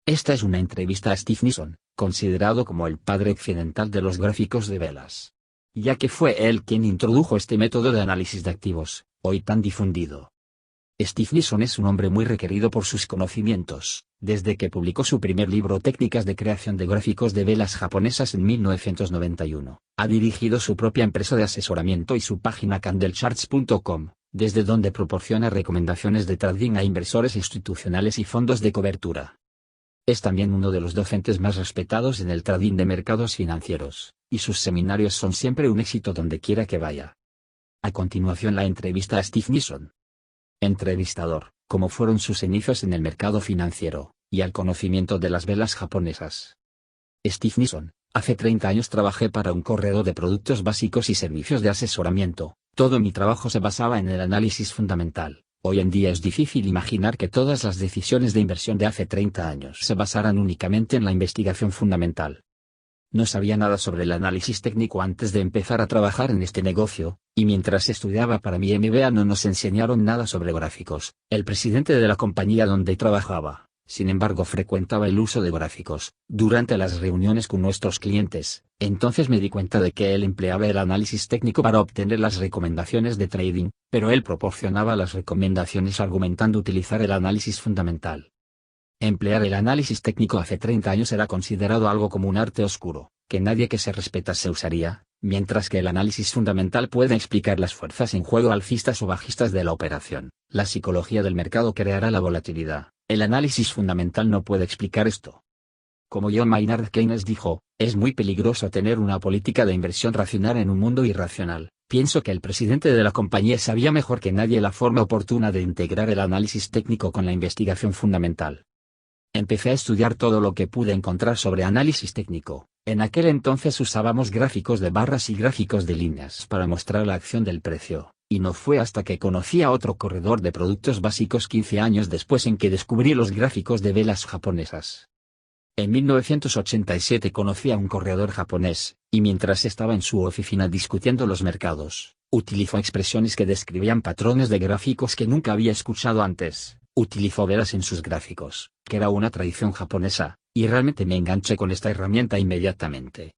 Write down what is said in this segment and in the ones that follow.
Esta es una entrevista a Steve Nissen, considerado como el padre occidental de los gráficos de velas, ya que fue él quien introdujo este método de análisis de activos, hoy tan difundido. Steve Nissen es un hombre muy requerido por sus conocimientos, desde que publicó su primer libro Técnicas de creación de gráficos de velas japonesas en 1991. Ha dirigido su propia empresa de asesoramiento y su página candlecharts.com, desde donde proporciona recomendaciones de trading a inversores institucionales y fondos de cobertura. Es también uno de los docentes más respetados en el trading de mercados financieros, y sus seminarios son siempre un éxito donde quiera que vaya. A continuación la entrevista a Steve Nissen. Entrevistador: ¿cómo fueron sus inicios en el mercado financiero, y al conocimiento de las velas japonesas? Steve Nissen: hace 30 años trabajé para un corredor de productos básicos y servicios de asesoramiento. Todo mi trabajo se basaba en el análisis fundamental. Hoy en día es difícil imaginar que todas las decisiones de inversión de hace 30 años se basaran únicamente en la investigación fundamental. No sabía nada sobre el análisis técnico antes de empezar a trabajar en este negocio, y mientras estudiaba para mi MBA no nos enseñaron nada sobre gráficos. El presidente de la compañía donde trabajaba, sin embargo, frecuentaba el uso de gráficos durante las reuniones con nuestros clientes. Entonces me di cuenta de que él empleaba el análisis técnico para obtener las recomendaciones de trading, pero él proporcionaba las recomendaciones argumentando utilizar el análisis fundamental. Emplear el análisis técnico hace 30 años era considerado algo como un arte oscuro, que nadie que se respetase usaría, mientras que el análisis fundamental puede explicar las fuerzas en juego alcistas o bajistas de la operación. La psicología del mercado creará la volatilidad. El análisis fundamental no puede explicar esto. Como John Maynard Keynes dijo, es muy peligroso tener una política de inversión racional en un mundo irracional. Pienso que el presidente de la compañía sabía mejor que nadie la forma oportuna de integrar el análisis técnico con la investigación fundamental. Empecé a estudiar todo lo que pude encontrar sobre análisis técnico. En aquel entonces usábamos gráficos de barras y gráficos de líneas para mostrar la acción del precio, y no fue hasta que conocí a otro corredor de productos básicos 15 años después en que descubrí los gráficos de velas japonesas. En 1987 conocí a un corredor japonés, y mientras estaba en su oficina discutiendo los mercados, utilizó expresiones que describían patrones de gráficos que nunca había escuchado antes. Utilizó velas en sus gráficos, que era una tradición japonesa, y realmente me enganché con esta herramienta inmediatamente.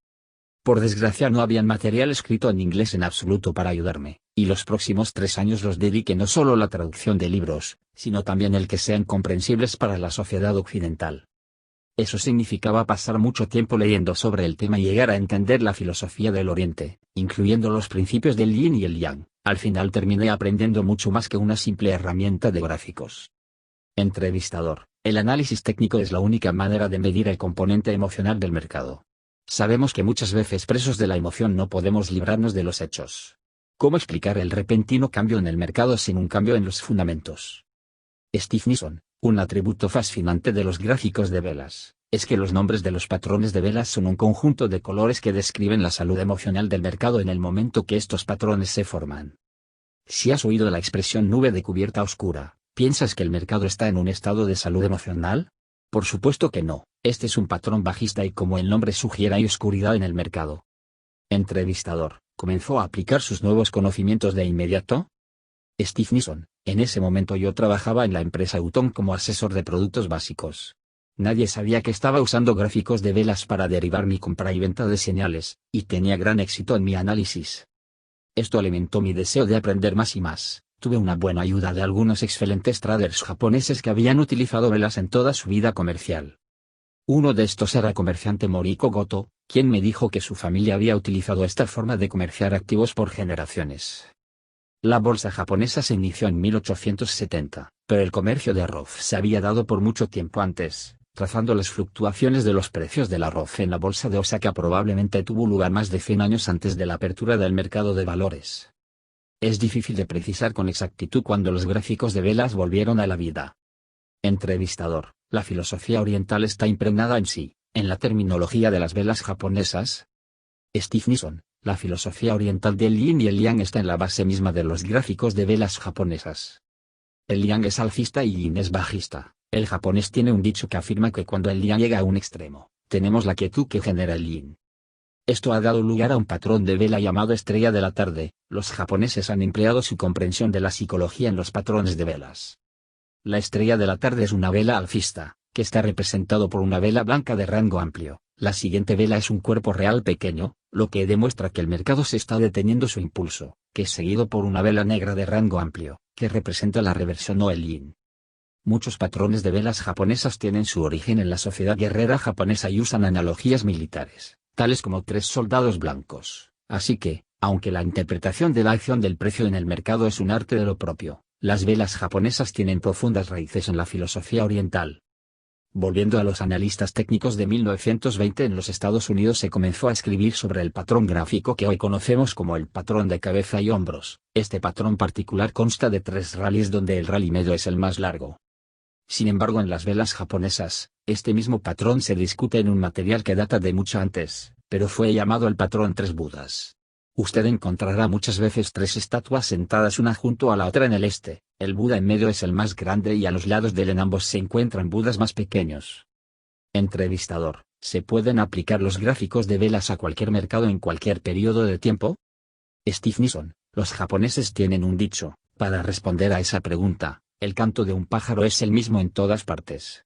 Por desgracia no había material escrito en inglés en absoluto para ayudarme, y los próximos 3 años los dediqué no solo a la traducción de libros, sino también el que sean comprensibles para la sociedad occidental. Eso significaba pasar mucho tiempo leyendo sobre el tema y llegar a entender la filosofía del Oriente, incluyendo los principios del Yin y el Yang. Al final terminé aprendiendo mucho más que una simple herramienta de gráficos. Entrevistador: el análisis técnico es la única manera de medir el componente emocional del mercado. Sabemos que muchas veces presos de la emoción no podemos librarnos de los hechos. ¿Cómo explicar el repentino cambio en el mercado sin un cambio en los fundamentos? Steve Nissen: un atributo fascinante de los gráficos de velas, es que los nombres de los patrones de velas son un conjunto de colores que describen la salud emocional del mercado en el momento que estos patrones se forman. Si has oído la expresión nube de cubierta oscura, ¿piensas que el mercado está en un estado de salud emocional? Por supuesto que no, este es un patrón bajista y como el nombre sugiere hay oscuridad en el mercado. Entrevistador: ¿comenzó a aplicar sus nuevos conocimientos de inmediato? Steve Nissen: en ese momento yo trabajaba en la empresa Uton como asesor de productos básicos. Nadie sabía que estaba usando gráficos de velas para derivar mi compra y venta de señales, y tenía gran éxito en mi análisis. Esto alimentó mi deseo de aprender más y más. Tuve una buena ayuda de algunos excelentes traders japoneses que habían utilizado velas en toda su vida comercial. Uno de estos era el comerciante Moriko Goto, quien me dijo que su familia había utilizado esta forma de comerciar activos por generaciones. La bolsa japonesa se inició en 1870, pero el comercio de arroz se había dado por mucho tiempo antes, trazando las fluctuaciones de los precios del arroz en la bolsa de Osaka probablemente tuvo lugar más de 100 años antes de la apertura del mercado de valores. Es difícil de precisar con exactitud cuándo los gráficos de velas volvieron a la vida. Entrevistador: ¿la filosofía oriental está impregnada en sí, en la terminología de las velas japonesas? Steve Nissen: la filosofía oriental del Yin y el Yang está en la base misma de los gráficos de velas japonesas. El Yang es alcista y Yin es bajista. El japonés tiene un dicho que afirma que cuando el Yang llega a un extremo, tenemos la quietud que genera el Yin. Esto ha dado lugar a un patrón de vela llamado estrella de la tarde. Los japoneses han empleado su comprensión de la psicología en los patrones de velas. La estrella de la tarde es una vela alcista, que está representado por una vela blanca de rango amplio. La siguiente vela es un cuerpo real pequeño, lo que demuestra que el mercado se está deteniendo su impulso, que es seguido por una vela negra de rango amplio, que representa la reversión o el yin. Muchos patrones de velas japonesas tienen su origen en la sociedad guerrera japonesa y usan analogías militares, tales como 3 soldados blancos. Así que, aunque la interpretación de la acción del precio en el mercado es un arte de lo propio, las velas japonesas tienen profundas raíces en la filosofía oriental. Volviendo a los analistas técnicos de 1920, en los Estados Unidos se comenzó a escribir sobre el patrón gráfico que hoy conocemos como el patrón de cabeza y hombros. Este patrón particular consta de 3 rallies donde el rally medio es el más largo. Sin embargo, en las velas japonesas, este mismo patrón se discute en un material que data de mucho antes, pero fue llamado el patrón 3 Budas. Usted encontrará muchas veces 3 estatuas sentadas una junto a la otra en el este. El Buda en medio es el más grande y a los lados de él en ambos se encuentran Budas más pequeños. Entrevistador: ¿se pueden aplicar los gráficos de velas a cualquier mercado en cualquier periodo de tiempo? Steve Nison: los japoneses tienen un dicho, para responder a esa pregunta: el canto de un pájaro es el mismo en todas partes.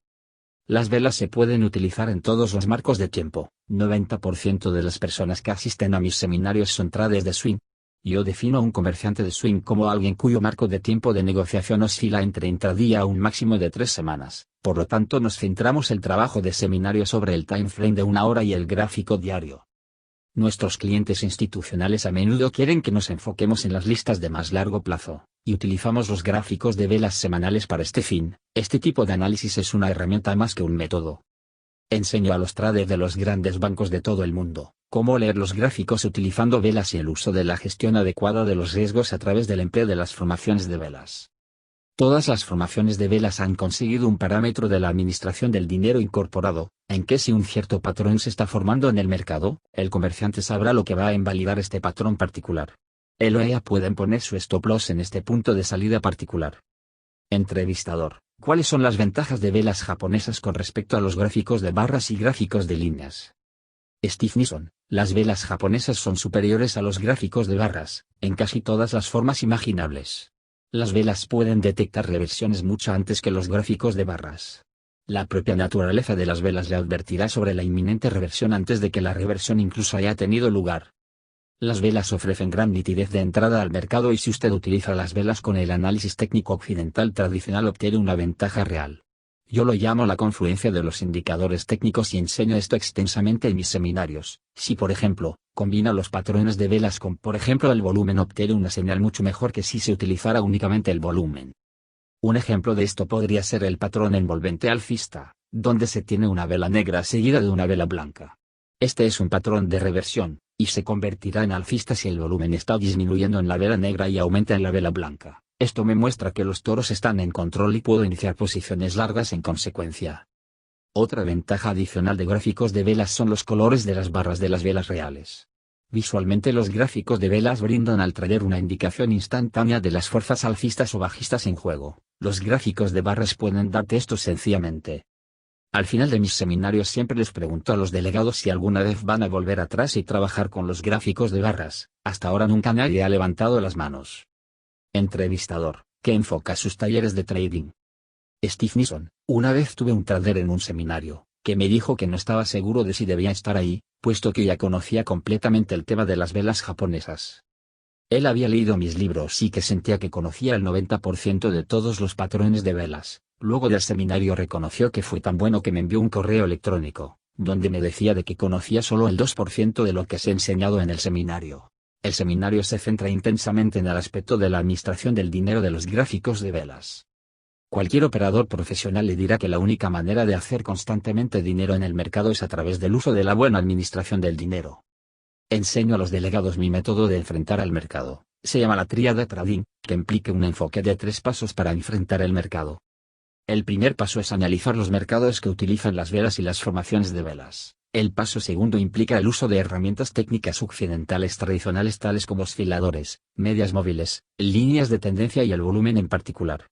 Las velas se pueden utilizar en todos los marcos de tiempo. 90% de las personas que asisten a mis seminarios son traders de swing. Yo defino a un comerciante de swing como alguien cuyo marco de tiempo de negociación oscila entre intradía a un máximo de 3 semanas. Por lo tanto, nos centramos el trabajo de seminario sobre el time frame de 1 hora y el gráfico diario. Nuestros clientes institucionales a menudo quieren que nos enfoquemos en las listas de más largo plazo, y utilizamos los gráficos de velas semanales para este fin. Este tipo de análisis es una herramienta más que un método. Enseño a los traders de los grandes bancos de todo el mundo cómo leer los gráficos utilizando velas y el uso de la gestión adecuada de los riesgos a través del empleo de las formaciones de velas. Todas las formaciones de velas han conseguido un parámetro de la administración del dinero incorporado, en que si un cierto patrón se está formando en el mercado, el comerciante sabrá lo que va a invalidar este patrón particular. Él o ella pueden poner su stop loss en este punto de salida particular. Entrevistador: ¿cuáles son las ventajas de velas japonesas con respecto a los gráficos de barras y gráficos de líneas? Steve Nison: las velas japonesas son superiores a los gráficos de barras, en casi todas las formas imaginables. Las velas pueden detectar reversiones mucho antes que los gráficos de barras. La propia naturaleza de las velas le advertirá sobre la inminente reversión antes de que la reversión incluso haya tenido lugar. Las velas ofrecen gran nitidez de entrada al mercado y si usted utiliza las velas con el análisis técnico occidental tradicional obtiene una ventaja real. Yo lo llamo la confluencia de los indicadores técnicos y enseño esto extensamente en mis seminarios. Si por ejemplo, combina los patrones de velas con por ejemplo el volumen, obtiene una señal mucho mejor que si se utilizara únicamente el volumen. Un ejemplo de esto podría ser el patrón envolvente alcista, donde se tiene una vela negra seguida de una vela blanca. Este es un patrón de reversión, y se convertirá en alcista si el volumen está disminuyendo en la vela negra y aumenta en la vela blanca. Esto me muestra que los toros están en control y puedo iniciar posiciones largas en consecuencia. Otra ventaja adicional de gráficos de velas son los colores de las barras de las velas reales. Visualmente los gráficos de velas brindan al trader una indicación instantánea de las fuerzas alcistas o bajistas en juego. Los gráficos de barras pueden darte esto sencillamente. Al final de mis seminarios siempre les pregunto a los delegados si alguna vez van a volver atrás y trabajar con los gráficos de barras. Hasta ahora nunca nadie ha levantado las manos. Entrevistador: ¿qué enfoca sus talleres de trading? Steve Nison: una vez tuve un trader en un seminario, que me dijo que no estaba seguro de si debía estar ahí, puesto que ya conocía completamente el tema de las velas japonesas. Él había leído mis libros y que sentía que conocía el 90% de todos los patrones de velas. Luego del seminario reconoció que fue tan bueno que me envió un correo electrónico, donde me decía de que conocía solo el 2% de lo que se ha enseñado en el seminario. El seminario se centra intensamente en el aspecto de la administración del dinero de los gráficos de velas. Cualquier operador profesional le dirá que la única manera de hacer constantemente dinero en el mercado es a través del uso de la buena administración del dinero. Enseño a los delegados mi método de enfrentar al mercado. Se llama la tríada trading, que implica un enfoque de 3 pasos para enfrentar el mercado. El primer paso es analizar los mercados que utilizan las velas y las formaciones de velas. El paso segundo implica el uso de herramientas técnicas occidentales tradicionales tales como osciladores, medias móviles, líneas de tendencia y el volumen en particular.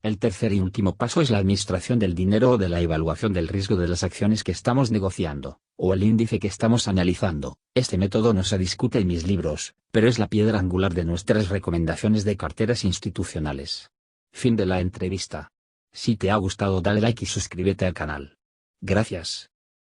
El tercer y último paso es la administración del dinero o de la evaluación del riesgo de las acciones que estamos negociando, o el índice que estamos analizando. Este método no se discute en mis libros, pero es la piedra angular de nuestras recomendaciones de carteras institucionales. Fin de la entrevista. Si te ha gustado dale like y suscríbete al canal. Gracias.